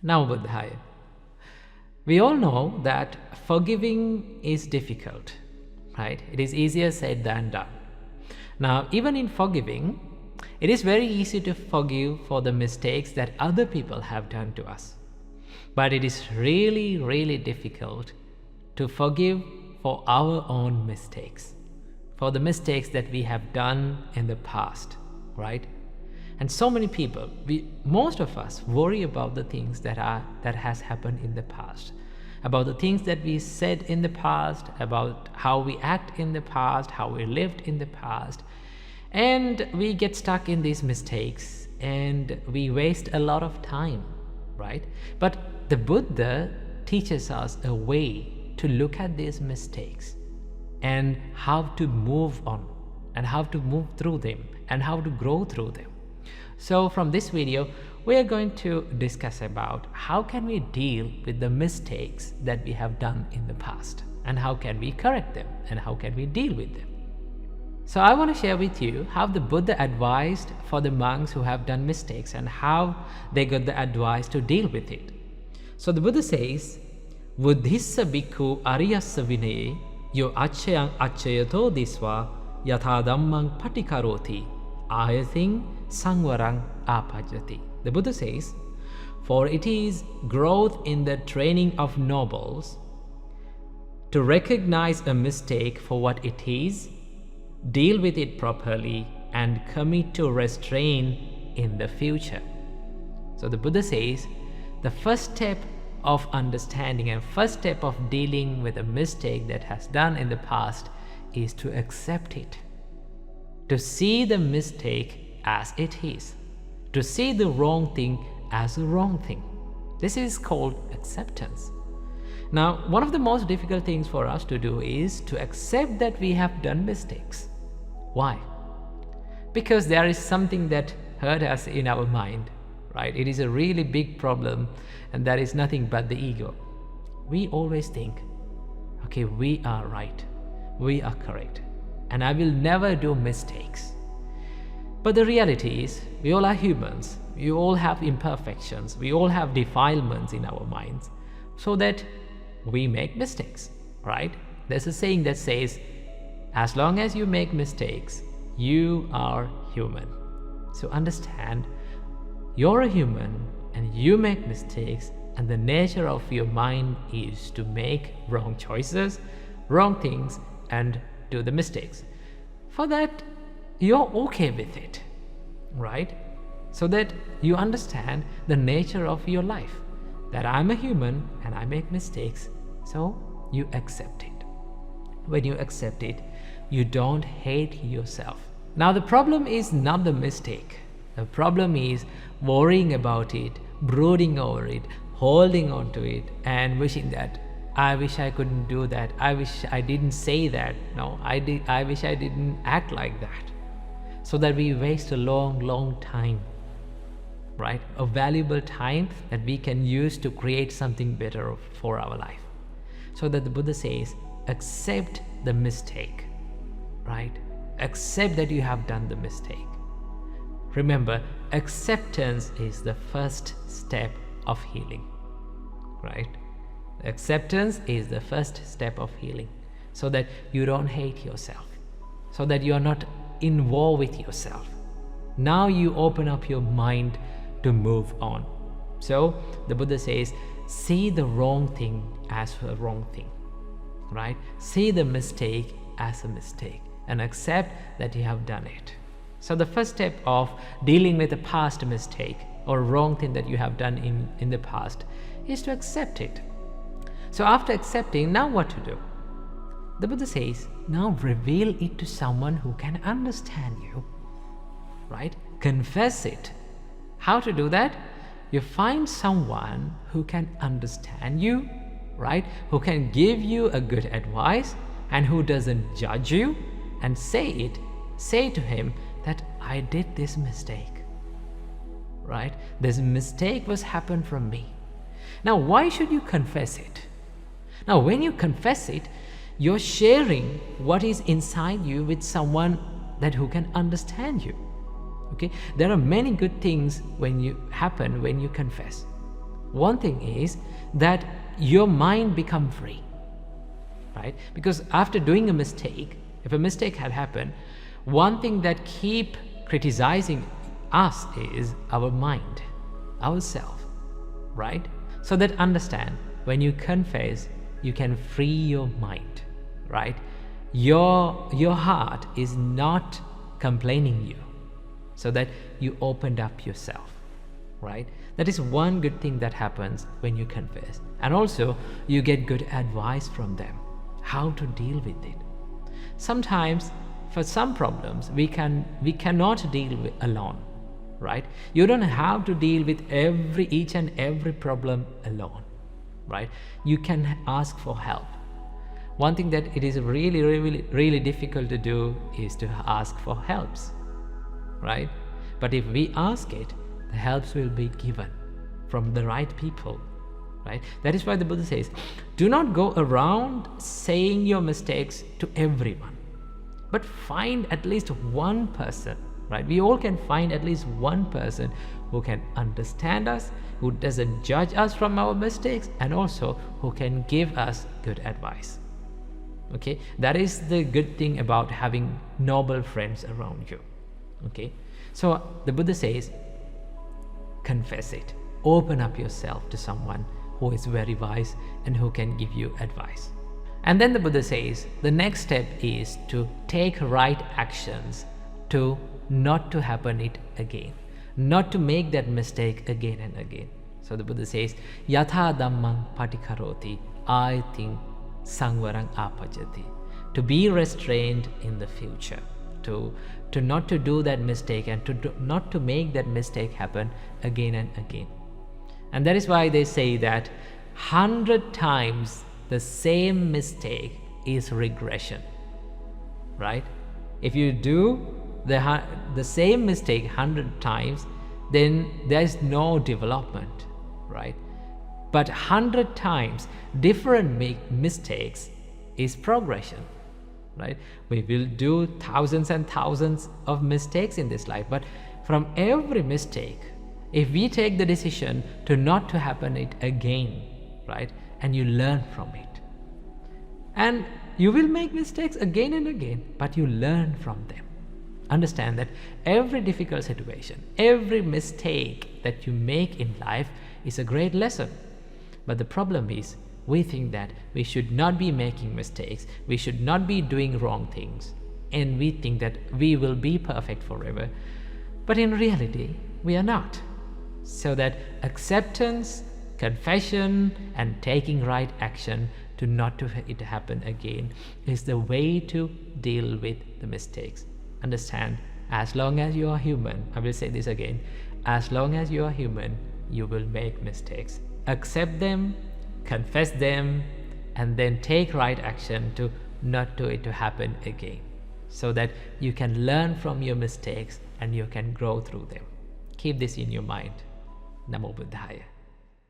Now Buddhaya. We all know that forgiving is difficult, right? It is easier said than done. Now, even in forgiving, it is very easy to forgive for the mistakes that other people have done to us. But it is really, really difficult to forgive for our own mistakes, for the mistakes that we have done in the past, right? And so many people, most of us worry about the things that has happened in the past, about the things that we said in the past, about how we act in the past, how we lived in the past. And we get stuck in these mistakes and we waste a lot of time, right? But the Buddha teaches us a way to look at these mistakes and how to move on and how to move through them and how to grow through them. So from this video, we are going to discuss about how can we deal with the mistakes that we have done in the past, and how can we correct them, and how can we deal with them. So I want to share with you how the Buddha advised for the monks who have done mistakes and how they got the advice to deal with it. So the Buddha says, Buddhissa bhikkhu ariyassa vinaye yo acchayang acchayato disva yatha dhammang patikaroti ayathing sangvarang apajati. The Buddha says, for it is growth in the training of nobles to recognize a mistake for what it is, deal with it properly, and commit to restrain in the future. So the Buddha says, the first step of understanding and first step of dealing with a mistake that has done in the past is to accept it, to see the mistake as it is, to see the wrong thing as a wrong thing. This is called acceptance. Now, one of the most difficult things for us to do is to accept that we have done mistakes. Why? Because there is something that hurt us in our mind, right? It is a really big problem, and that is nothing but the ego. We always think, okay, we are right, we are correct, and I will never do mistakes. But the reality is, we all are humans, we all have imperfections, we all have defilements in our minds, so that we make mistakes, right? There's a saying that says, as long as you make mistakes, you are human. So understand, you're a human and you make mistakes, and the nature of your mind is to make wrong choices, wrong things, and do the mistakes. For that, you're okay with it, right? So that you understand the nature of your life, that I'm a human and I make mistakes, so you accept it. When you accept it, you don't hate yourself. Now the problem is not the mistake. The problem is worrying about it, brooding over it, holding on to it, and wishing that I wish I couldn't do that, I wish I didn't say that, no, I wish I didn't act like that. So that we waste a long time, right? A valuable time that we can use to create something better for our life. So that the Buddha says, accept the mistake, right? Accept that you have done the mistake. Remember, acceptance is the first step of healing, right? Acceptance is the first step of healing, so that you don't hate yourself, so that you are not in war with yourself. Now you open up your mind to move on. So the Buddha says, see the wrong thing as a wrong thing, right? See the mistake as a mistake and accept that you have done it. So the first step of dealing with a past mistake or wrong thing that you have done in the past is to accept it. So after accepting, now what to do? The Buddha says, now reveal it to someone who can understand you, right? Confess it. How to do that? You find someone who can understand you, right? Who can give you a good advice and who doesn't judge you, and say to him that I did this mistake, right? This mistake was happened from me. Now, why should you confess it? Now, when you confess it, you're sharing what is inside you with someone who can understand you. Okay, there are many good things when you confess. One thing is that your mind become free, right? Because after doing a mistake, if a mistake had happened, one thing that keep criticizing us is our mind, ourself, right? So that understand, when you confess, you can free your mind, right? Your heart is not complaining you, so that you opened up yourself, right? That is one good thing that happens when you confess. And also you get good advice from them, how to deal with it. Sometimes for some problems we cannot deal with alone, right? You don't have to deal with each and every problem alone, right? You can ask for help. One thing that it is really difficult to do is to ask for helps, right? But if we ask it, the helps will be given from the right people, right? That is why the Buddha says, do not go around saying your mistakes to everyone, but find at least one person, right? We all can find at least one person who can understand us, who doesn't judge us from our mistakes, and also who can give us good advice. Okay, that is the good thing about having noble friends around you. Okay, so the Buddha says, confess it, open up yourself to someone who is very wise and who can give you advice. And then the Buddha says the next step is to take right actions to not to happen it again, not to make that mistake again and again. So the Buddha says, yatha dhammang patikaroti, I think sangvarang apajati, to be restrained in the future, to not to do that mistake and not to make that mistake happen again and again. And that is why they say that 100 times the same mistake is regression, right? If you do the same mistake 100 times, then there is no development, right? But 100 times different mistakes is progression, right? We will do thousands and thousands of mistakes in this life, but from every mistake, if we take the decision to not to happen it again, right, and you learn from it, and you will make mistakes again and again, but you learn from them. Understand that every difficult situation, every mistake that you make in life is a great lesson. But the problem is, we think that we should not be making mistakes, we should not be doing wrong things, and we think that we will be perfect forever. But in reality, we are not. So that acceptance, confession, and taking right action to not to it happen again is the way to deal with the mistakes. Understand, as long as you are human, I will say this again, as long as you are human, you will make mistakes. Accept them, confess them, and then take right action to not do it to happen again, so that you can learn from your mistakes and you can grow through them. Keep this in your mind. Namo Buddhaya.